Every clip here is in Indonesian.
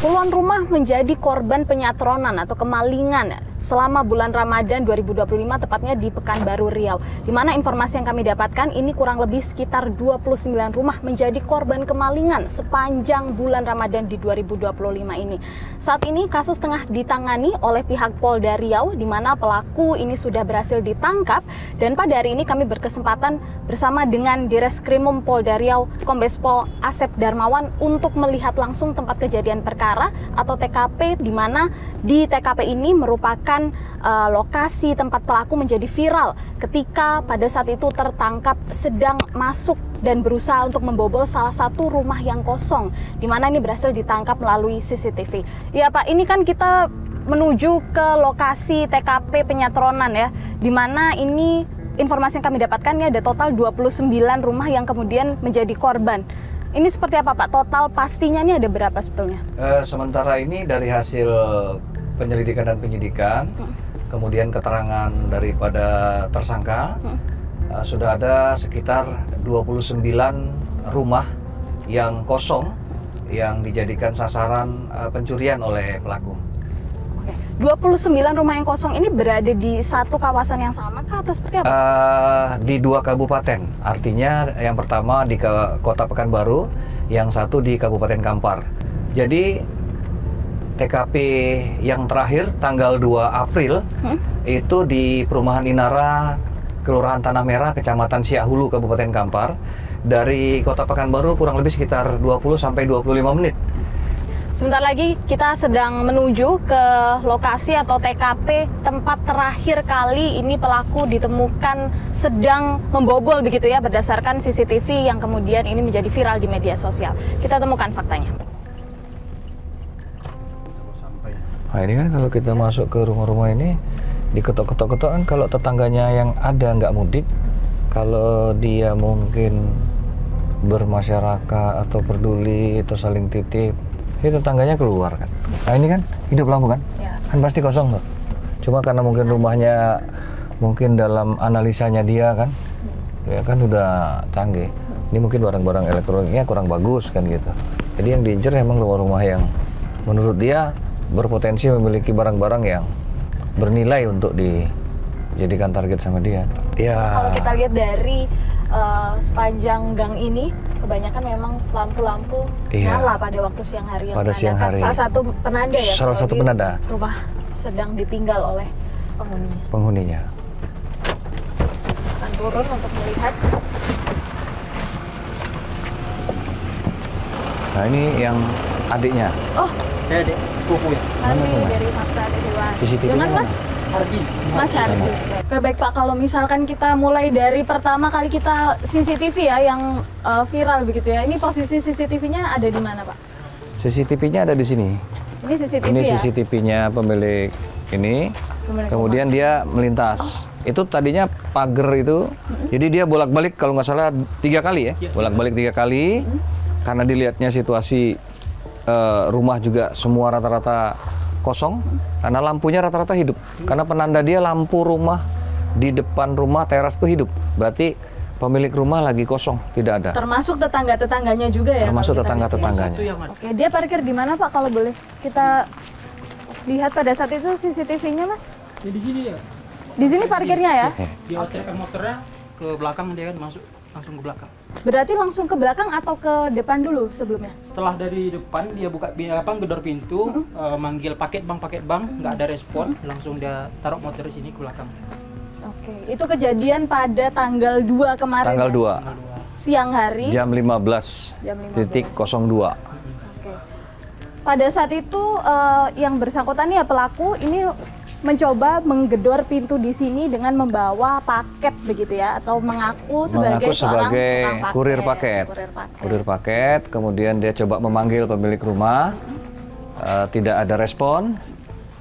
Puluhan rumah menjadi korban penyatronan atau kemalingan selama bulan Ramadan 2025, tepatnya di Pekanbaru Riau. Di mana informasi yang kami dapatkan ini kurang lebih sekitar 29 rumah menjadi korban kemalingan sepanjang bulan Ramadan di 2025 ini. Saat ini kasus tengah ditangani oleh pihak Polda Riau, di mana pelaku ini sudah berhasil ditangkap, dan pada hari ini kami berkesempatan bersama dengan Direskrimum Polda Riau, Kombes Pol Asep Darmawan, untuk melihat langsung tempat kejadian perkara atau TKP, di mana di TKP ini merupakan lokasi tempat pelaku menjadi viral ketika pada saat itu tertangkap sedang masuk dan berusaha untuk membobol salah satu rumah yang kosong, di mana ini berhasil ditangkap melalui CCTV. Ya Pak, ini kan kita menuju ke lokasi TKP penyatronan ya, di mana ini informasi yang kami dapatkan ini ada total 29 rumah yang kemudian menjadi korban. Ini seperti apa Pak? Total pastinya ini ada berapa sebetulnya? Sementara ini dari hasil penyelidikan dan penyidikan, kemudian keterangan daripada tersangka, sudah ada sekitar 29 rumah yang kosong yang dijadikan sasaran pencurian oleh pelaku. Oke. 29 rumah yang kosong ini berada di satu kawasan yang sama kah atau seperti apa? Di 2 kabupaten, artinya yang pertama di Kota Pekanbaru, yang satu di Kabupaten Kampar. Jadi TKP yang terakhir tanggal 2 April itu di Perumahan Inara, Kelurahan Tanah Merah, Kecamatan Siak Hulu, Kabupaten Kampar. Dari Kota Pekanbaru kurang lebih sekitar 20-25 menit. Sebentar lagi kita sedang menuju ke lokasi atau TKP tempat terakhir kali ini pelaku ditemukan sedang membobol begitu ya, berdasarkan CCTV yang kemudian ini menjadi viral di media sosial. Kita temukan faktanya. Nah ini kan kalau kita masuk ke rumah-rumah ini, diketok-ketok kan, kalau tetangganya yang ada nggak mudik, kalau dia mungkin bermasyarakat atau peduli atau saling titip, ini tetangganya keluar kan. Nah ini kan hidup lampu kan, ya. Kan pasti kosong tuh. Cuma karena mungkin rumahnya, mungkin dalam analisanya dia kan, ya kan udah canggih. Ini mungkin barang-barang elektroniknya kurang bagus kan gitu. Jadi yang diincer emang rumah-rumah yang menurut dia berpotensi memiliki barang-barang yang bernilai untuk dijadikan target sama dia. Ya. Kalau kita lihat dari sepanjang gang ini, kebanyakan memang lampu-lampu nyala pada waktu siang hari, yang pada siang hari. Salah satu penanda ya. Salah satu penanda. Rumah sedang ditinggal oleh penghuninya. Penghuninya. Akan turun untuk melihat. Nah ini yang adiknya. Oh, saya adik sepupu ya. kami dari Fakta Dewan. Dengan Mas Hargi. Mas Hargi. Oke, baik Pak, kalau misalkan kita mulai dari pertama kali kita CCTV ya yang viral begitu ya. Ini posisi CCTV-nya ada di mana Pak? CCTV-nya ada di sini. Ini CCTV ini ya? CCTV-nya pemilik ini. Kemudian dia melintas. Itu tadinya pagar itu. Jadi dia bolak-balik kalau nggak salah 3 kali ya. Bolak-balik 3 kali. Karena dilihatnya situasi rumah juga semua rata-rata kosong, karena lampunya rata-rata hidup. Karena penanda dia lampu rumah di depan rumah teras itu hidup. Berarti pemilik rumah lagi kosong, tidak ada. Termasuk tetangga-tetangganya juga ya? Termasuk tetangga-tetangganya. Oke, dia parkir di mana Pak kalau boleh kita lihat pada saat itu CCTV-nya Mas? Ya, di sini ya. Di sini parkirnya ya? Dia otakkan motornya ke belakang, dia kan masuk langsung ke belakang. Berarti langsung ke belakang atau ke depan dulu sebelumnya? Setelah dari depan dia buka gedor pintu, manggil paket bang, nggak ada respon, langsung dia taruh motor di sini ke belakang. Oke, itu kejadian pada tanggal 2 kemarin. Tanggal 2. Ya? Siang hari. Jam 15.02. Oke. Pada saat itu yang bersangkutan ya pelaku ini mencoba menggedor pintu di sini dengan membawa paket begitu ya, atau mengaku sebagai seorang kurir paket. Kurir paket, kemudian dia coba memanggil pemilik rumah, tidak ada respon,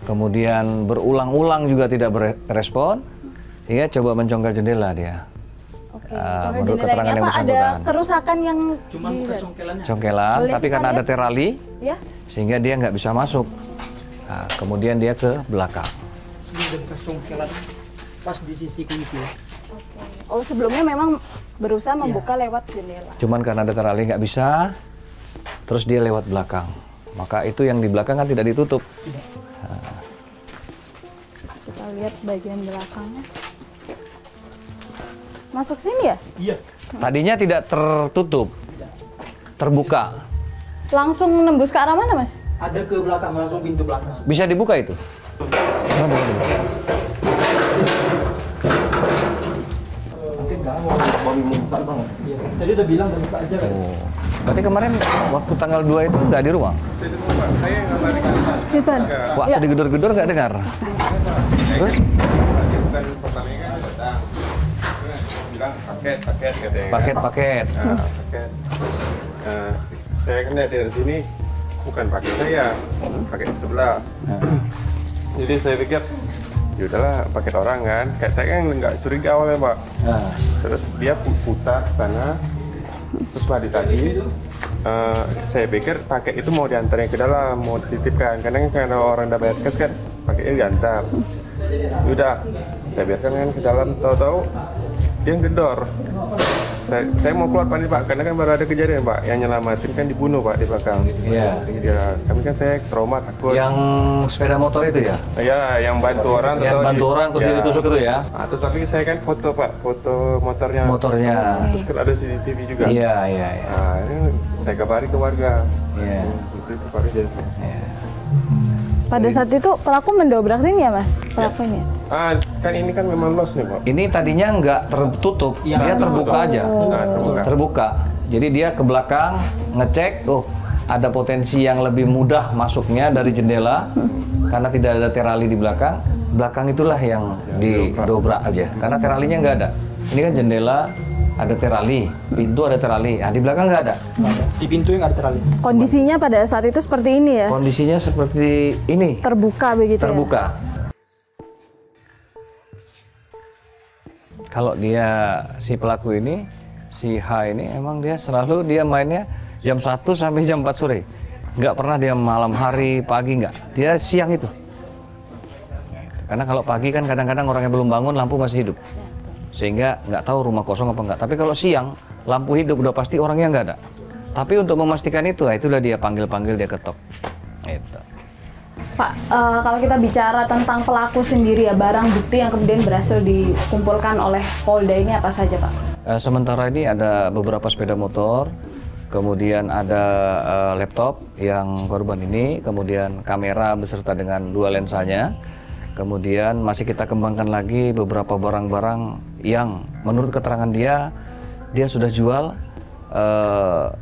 kemudian berulang-ulang juga tidak berespon, dia coba mencongkel jendela dia. Oke, menurut keterangan yang bersangkutan. Ada kerusakan yang cuma congkelan, tapi karena ada terali, ya? Sehingga dia nggak bisa masuk. Nah, kemudian dia ke belakang. Dan kesongkelan pas di sisi kunci. Oh, sebelumnya memang berusaha membuka lewat jendela. Cuman karena ada terali nggak bisa, terus dia lewat belakang. Maka itu yang di belakang kan tidak ditutup. Kita lihat bagian belakangnya. Masuk sini ya? Iya. Tadinya tidak tertutup, terbuka. Langsung nembus ke arah mana, Mas? Ada ke belakang, langsung pintu belakang. Bisa dibuka itu? Mungkin nggak mau buka banget. Iya. Tadi udah bilang udah buka aja kan. Oh. Berarti kemarin waktu tanggal 2 itu nggak di rumah? Itu ada. Waktu digedor-gedor nggak dengar? Terus? Bukan pertamanya kan datang bilang paket katanya. Paket. Paket. Saya kan dari sini bukan paket saya, paket sebelah. Jadi saya pikir ya udahlah paket orang kan. Kayak saya kan nggak curiga awalnya Pak. Terus dia putar ke sana. Terus tadi saya pikir paket itu mau diantarnya ke dalam, mau dititipkan. Kadang kan orang udah bayar cash kan, paketnya diantar. Udah, saya biarkan kan ke dalam, tahu-tahu dia gedor. Saya mau keluar Pak nih Pak, karena kan baru ada kejadian Pak, yang nyelamatin kan dibunuh Pak di belakang. Iya. Kami kan saya trauma takut. Yang sepeda motor itu ya? Ya, yang bantu orang. Yang bantu orang terus dia ditusuk itu ya? Terus tapi saya kan foto Pak, foto motornya. Motornya. Terus kan ada CCTV juga. Iya. Nah, ini saya kabari ke warga. Iya. Itu Pak kejadian. Iya. Pada saat itu pelaku mendobrak sini ya, Mas? Pelakunya. Kan ini kan memang los nih Pak. Ini tadinya nggak tertutup, dia terbuka aja. Terbuka. Jadi dia ke belakang ngecek, ada potensi yang lebih mudah masuknya dari jendela karena tidak ada terali di belakang. Belakang itulah yang didobrak aja, karena teralinya nggak ada. Ini kan jendela, ada terali, pintu ada terali. Nah, di belakang nggak ada. Di pintu yang ada terali. Kondisinya pada saat itu seperti ini ya? Kondisinya seperti ini. Terbuka begitu Terbuka. Kalau dia si pelaku ini, si H ini emang dia selalu dia mainnya jam 1 sampai jam 4 sore. Nggak pernah dia malam hari, pagi nggak. Dia siang itu. Karena kalau pagi kan kadang-kadang orangnya belum bangun, lampu masih hidup. Sehingga nggak tahu rumah kosong apa nggak. Tapi kalau siang, lampu hidup udah pasti orangnya nggak ada. Tapi untuk memastikan itu, itulah dia panggil-panggil, dia ketok. Itu. Pak, kalau kita bicara tentang pelaku sendiri ya, barang bukti yang kemudian berhasil dikumpulkan oleh Polda ini apa saja Pak? Sementara ini ada beberapa sepeda motor, kemudian ada laptop yang korban ini, kemudian kamera beserta dengan 2 lensanya. Kemudian masih kita kembangkan lagi beberapa barang-barang yang menurut keterangan dia sudah jual,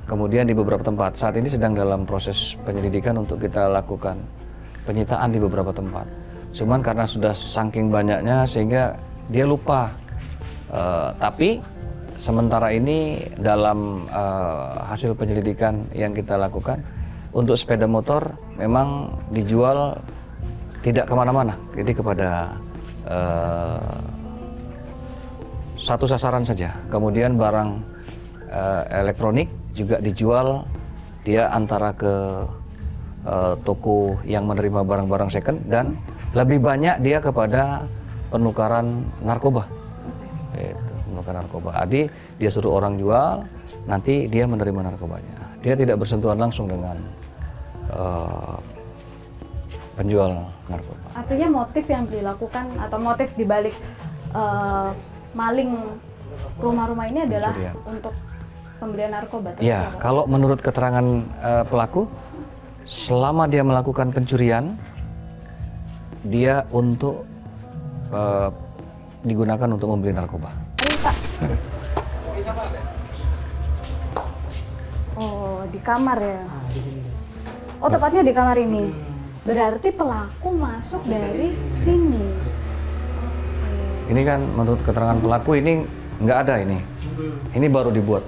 kemudian di beberapa tempat. Saat ini sedang dalam proses penyelidikan untuk kita lakukan penyitaan di beberapa tempat. Cuman karena sudah saking banyaknya sehingga dia lupa. Tapi sementara ini dalam hasil penyelidikan yang kita lakukan, untuk sepeda motor memang dijual tidak kemana-mana, jadi kepada satu sasaran saja. Kemudian barang elektronik juga dijual, dia antara ke toko yang menerima barang-barang second, dan lebih banyak dia kepada penukaran narkoba. Itu, penukaran narkoba. Adi dia suruh orang jual, nanti dia menerima narkobanya. Dia tidak bersentuhan langsung dengan penjual narkoba. Artinya motif yang dilakukan atau motif dibalik maling rumah-rumah ini adalah pencurian untuk pembelian narkoba? Ya, kalau menurut keterangan pelaku, selama dia melakukan pencurian, dia untuk digunakan untuk membeli narkoba. Pak. Oh, di kamar ya? Oh, tepatnya di kamar ini. Berarti pelaku masuk dari sini. Ini kan menurut keterangan pelaku ini nggak ada ini. Ini baru dibuat.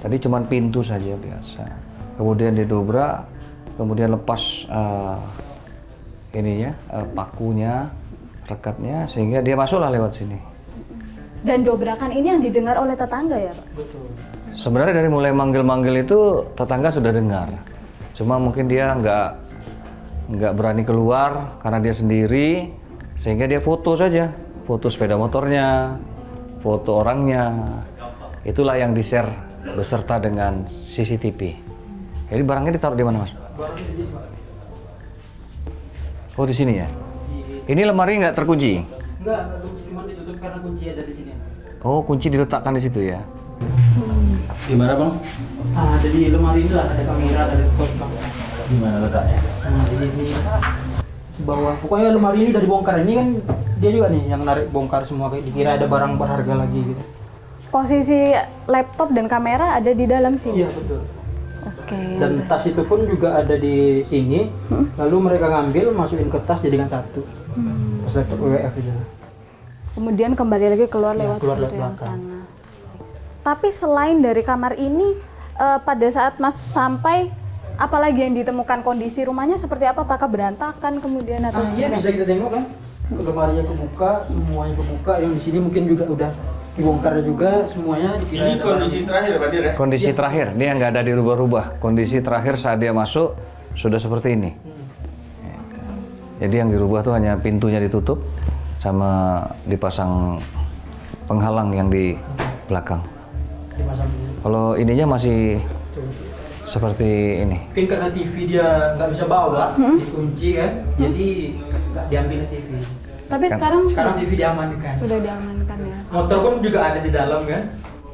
Tadi cuma pintu saja biasa. Kemudian didobrak, kemudian lepas pakunya, rekatnya, sehingga dia masuklah lewat sini. Dan dobrakan ini yang didengar oleh tetangga ya, Pak? Betul. Sebenarnya dari mulai manggil-manggil itu tetangga sudah dengar. Cuma mungkin dia nggak berani keluar karena dia sendiri, sehingga dia foto saja, foto sepeda motornya, foto orangnya. Itulah yang di-share beserta dengan CCTV. Jadi barangnya ditaruh di mana, Mas? Barangnya di sini, Pak. Oh, di sini ya? Ini lemari nggak terkunci? Enggak kunci, cuma ditutup karena kunci ada di sini aja. Oh, kunci diletakkan di situ ya? Gimana, Bang? Ada di lemari ini lah, ada kamera, ada laptop, Bang. Gimana letaknya? Nah, di sini bawah. Pokoknya lemari ini udah dibongkar. Ini kan dia juga nih yang narik bongkar semua, kayak dikira ada barang berharga lagi gitu. Posisi laptop dan kamera ada di dalam sini. Iya, betul. Oke. Dan tas itu pun juga ada di sini. Lalu mereka ngambil, masukin ke tas jadikan satu. Tas laptop WWF itu. Kemudian kembali lagi keluar Ya, lewat keluar pintu lewat yang belakang. sana. Tapi selain dari kamar ini, pada saat Mas sampai, apalagi yang ditemukan, kondisi rumahnya seperti apa? Apakah berantakan kemudian atau Iya, bisa kita tengok kan. Lemari yang kebuka, semuanya kebuka. Yang di sini mungkin juga udah dibongkar juga semuanya. Dikira Ini kondisi terakhir Pak Dir ya? Kondisi terakhir, dia nggak ada dirubah-rubah. Kondisi terakhir saat dia masuk sudah seperti ini. Jadi yang dirubah tuh hanya pintunya ditutup sama dipasang penghalang yang di belakang. dimasang dulu. Kalau ininya masih seperti ini. Mungkin karena TV dia nggak bisa bawa, dikunci kan, jadi nggak diambil TV. Tapi Kan. Sekarang TV diamankan. sudah diamankan ya. Motor pun juga ada di dalam kan,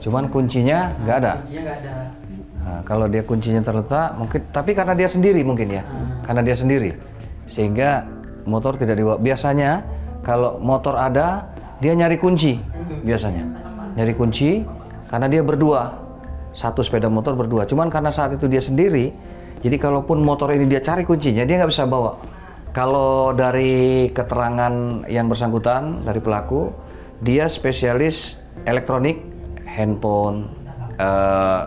Cuman kuncinya nggak ada. kuncinya nggak ada. Nah, kalau dia kuncinya terletak, mungkin, tapi karena dia sendiri mungkin ya, karena dia sendiri, sehingga motor tidak dibawa. Biasanya kalau motor ada, dia nyari kunci, biasanya nyari kunci, karena dia berdua, satu sepeda motor berdua. Cuman karena saat itu dia sendiri, jadi kalaupun motor ini dia cari kuncinya, dia nggak bisa bawa. Kalau dari keterangan yang bersangkutan dari pelaku, dia spesialis elektronik, handphone,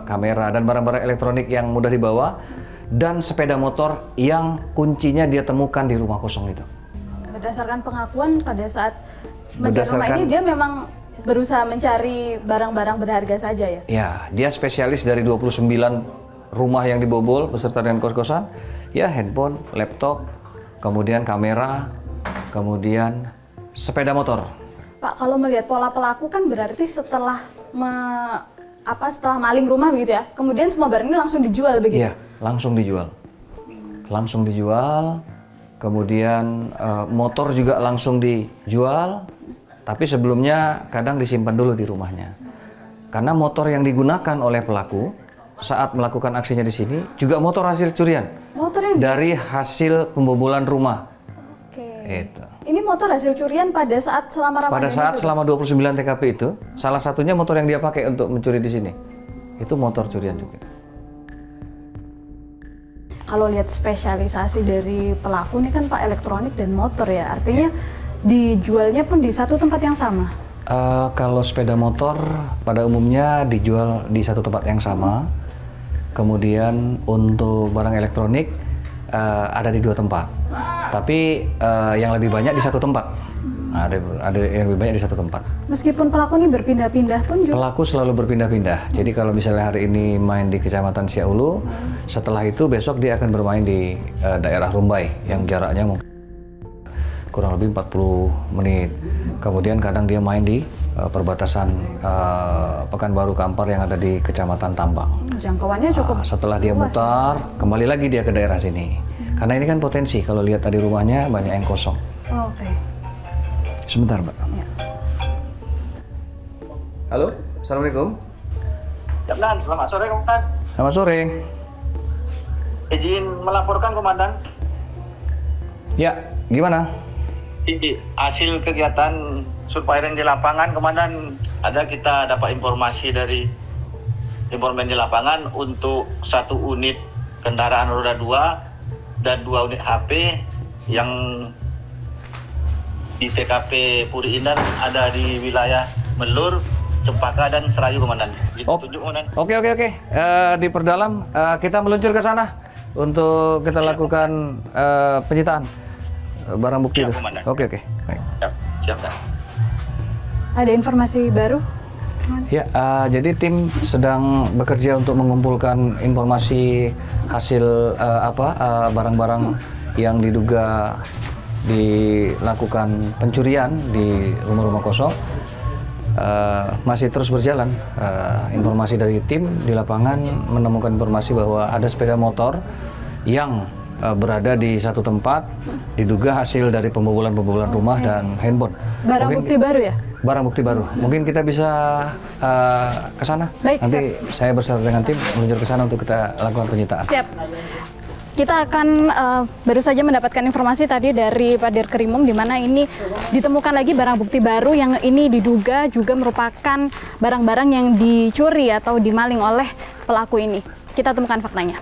kamera dan barang-barang elektronik yang mudah dibawa, dan sepeda motor yang kuncinya dia temukan di rumah kosong itu. Berdasarkan pengakuan pada saat mencari rumah Berdasarkan- ini, dia memang berusaha mencari barang-barang berharga saja ya? Ya, dia spesialis dari 29 rumah yang dibobol beserta dengan kos-kosan. Ya, handphone, laptop, kemudian kamera, kemudian sepeda motor. Pak, kalau melihat pola pelaku kan berarti setelah setelah maling rumah begitu ya, kemudian semua barang ini langsung dijual begitu? Iya, langsung dijual. Langsung dijual, kemudian motor juga langsung dijual, tapi sebelumnya kadang disimpan dulu di rumahnya. Karena motor yang digunakan oleh pelaku saat melakukan aksinya di sini juga motor hasil curian Motornya dari hasil pembobolan rumah. Oke. Itu. Ini motor hasil curian pada saat selama Ramadan Pada saat itu? selama 29 TKP itu, salah satunya motor yang dia pakai untuk mencuri di sini. Itu motor curian juga. Kalau lihat spesialisasi dari pelaku ini kan Pak, elektronik dan motor ya, artinya dijualnya pun di satu tempat yang sama? Kalau sepeda motor pada umumnya dijual di satu tempat yang sama. Kemudian untuk barang elektronik ada di 2 tempat. Tapi yang lebih banyak di satu tempat. Ada yang lebih banyak di satu tempat. Meskipun pelaku ini berpindah-pindah pun juga? Pelaku selalu berpindah-pindah. Jadi kalau misalnya hari ini main di Kecamatan Siaulu, setelah itu besok dia akan bermain di daerah Rumbai yang jaraknya mungkin kurang lebih 40 menit. Kemudian kadang dia main di perbatasan Pekanbaru Kampar yang ada di Kecamatan Tambang. Jangkauannya cukup Setelah dia mutar, kembali lagi dia ke daerah sini. Karena ini kan potensi, kalau lihat tadi rumahnya banyak yang kosong. Oke. Sebentar, Mbak. Ya. Halo, Assalamualaikum. Komandan, selamat sore Komandan. Selamat sore. Izin melaporkan Komandan. Ya, gimana? Di hasil kegiatan surveiling di lapangan Komandan, ada kita dapat informasi dari informan di lapangan untuk 1 unit kendaraan roda 2 dan 2 unit HP yang di TKP Puri Indah ada di wilayah Melur, Cempaka dan Serayu Komandan. Tunjuk Komandan. Oke. Diperdalam, kita meluncur ke sana untuk kita lakukan penyitaan barang bukti Siap, itu. Komandan. Oke. Baik. Siap Dan. Ada informasi baru? Ya, jadi tim sedang bekerja untuk mengumpulkan informasi hasil barang-barang yang diduga dilakukan pencurian di rumah-rumah kosong. Masih terus berjalan. Informasi dari tim di lapangan menemukan informasi bahwa ada sepeda motor yang berada di satu tempat, diduga hasil dari pembobolan rumah dan handphone. Barang bukti baru ya? Barang bukti baru. Mungkin kita bisa ke sana. Baik, nanti saya bersama dengan tim meluncur ke sana untuk kita lakukan penyitaan. Siap. Kita akan baru saja mendapatkan informasi tadi dari Pak Dirkrimum di mana ini ditemukan lagi barang bukti baru yang ini diduga juga merupakan barang-barang yang dicuri atau dimaling oleh pelaku ini. Kita temukan faktanya.